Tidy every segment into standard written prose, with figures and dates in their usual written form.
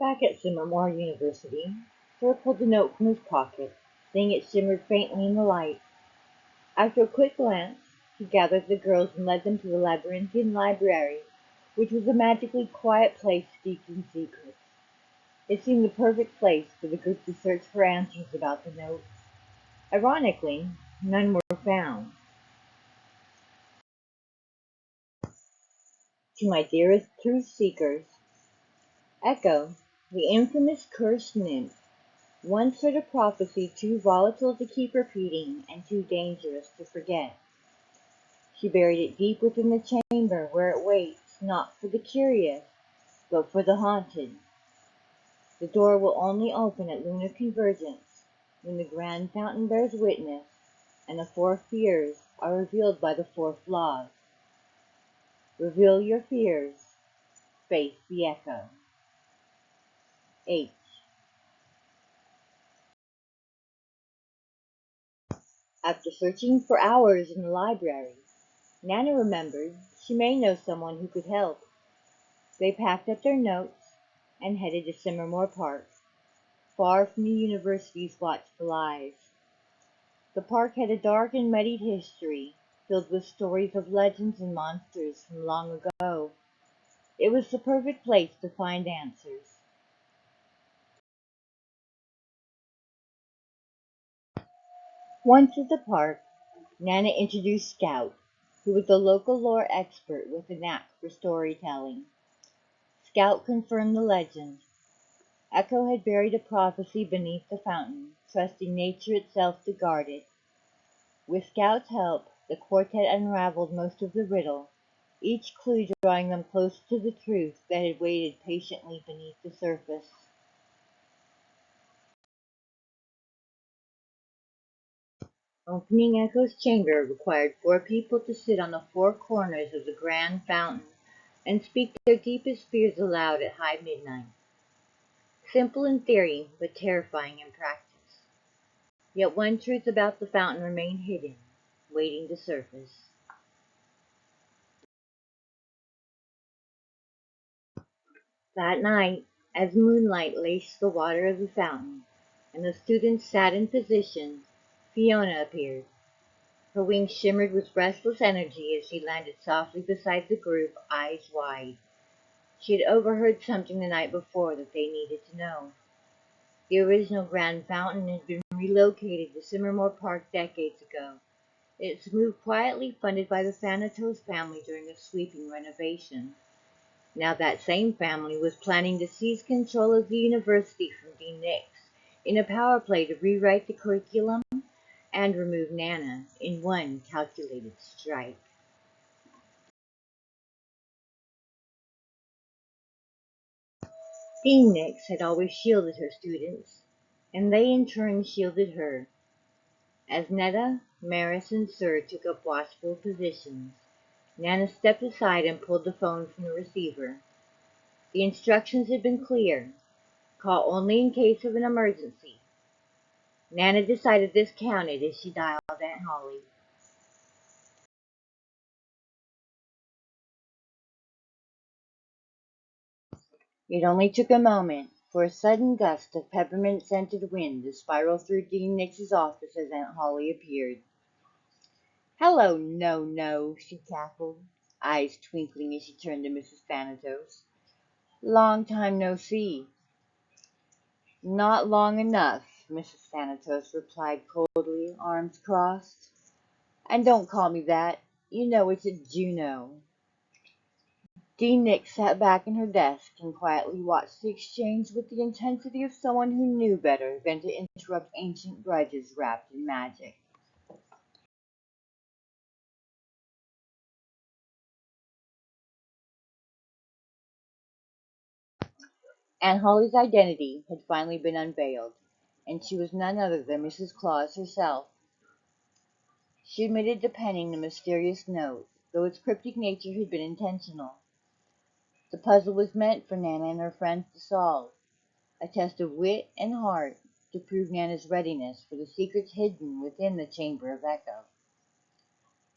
Back at Simmermore University, Sir pulled a note from his pocket, seeing it shimmered faintly in the light. After a quick glance, he gathered the girls and led them to the labyrinthian library, which was a magically quiet place steeped in secrets. It seemed the perfect place for the group to search for answers about the note. Ironically, none were found. To my dearest truth seekers, Echo, the infamous cursed nymph, once heard a prophecy too volatile to keep repeating and too dangerous to forget. She buried it deep within the chamber where it waits, not for the curious, but for the haunted. The door will only open at lunar convergence, when the grand fountain bears witness, and the four fears are revealed by the four flaws. Reveal your fears, face the echo. H. After searching for hours in the library, Nana remembered she may know someone who could help. They packed up their notes and headed to Simmermore Park, far from the university's watchful eyes. The park had a dark and muddied history, filled with stories of legends and monsters from long ago. It was the perfect place to find answers. Once at the park, Nana introduced Scout, who was a local lore expert with a knack for storytelling. Scout confirmed the legend. Echo had buried a prophecy beneath the fountain, trusting nature itself to guard it. With Scout's help, the quartet unraveled most of the riddle, each clue drawing them closer to the truth that had waited patiently beneath the surface. Opening Echo's chamber required four people to sit on the four corners of the grand fountain and speak their deepest fears aloud at high midnight. Simple in theory, but terrifying in practice. Yet one truth about the fountain remained hidden, waiting to surface. That night, as moonlight laced the water of the fountain, and the students sat in position, Fiona appeared. Her wings shimmered with restless energy as she landed softly beside the group, eyes wide. She had overheard something the night before that they needed to know. The original Grand Fountain had been relocated to Simmermore Park decades ago. Its move quietly funded by the Thanatos family during a sweeping renovation. Now that same family was planning to seize control of the university from Dean Nix in a power play to rewrite the curriculum and remove Nana in one calculated strike. Dean Nix had always shielded her students, and they in turn shielded her. As Netta, Maris, and Sir took up watchful positions, Nana stepped aside and pulled the phone from the receiver. The instructions had been clear. Call only in case of an emergency. Nana decided this counted as she dialed Aunt Holly. It only took a moment for a sudden gust of peppermint-scented wind to spiral through Dean Nix's office as Aunt Holly appeared. "Hello, No No," she cackled, eyes twinkling as she turned to Mrs. Thanatos. "Long time no see." "Not long enough," Mrs. Thanatos replied coldly, arms crossed. "And don't call me that. You know it's a Juno." Dean Nix sat back in her desk and quietly watched the exchange with the intensity of someone who knew better than to interrupt ancient grudges wrapped in magic. Aunt Holly's identity had finally been unveiled, and she was none other than Mrs. Claus herself. She admitted to penning the mysterious note, though its cryptic nature had been intentional. The puzzle was meant for Nana and her friends to solve, a test of wit and heart to prove Nana's readiness for the secrets hidden within the Chamber of Echo.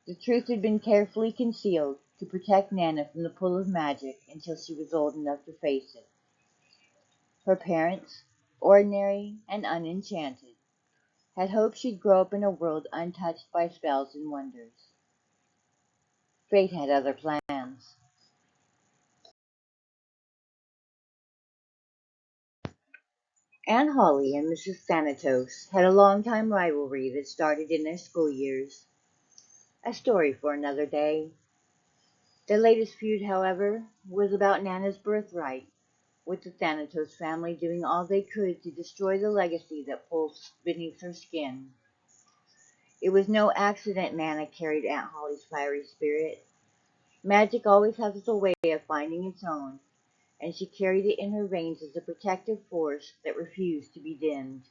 The truth had been carefully concealed to protect Nana from the pull of magic until she was old enough to face it. Her parents, ordinary and unenchanted, had hoped she'd grow up in a world untouched by spells and wonders. Fate had other plans. Aunt Holly and Mrs. Thanatos had a long-time rivalry that started in their school years. A story for another day. Their latest feud, however, was about Nana's birthright, with the Thanatos family doing all they could to destroy the legacy that pulsed beneath her skin. It was no accident Nana carried Aunt Holly's fiery spirit. Magic always has a way of finding its own, and she carried it in her veins as a protective force that refused to be dimmed.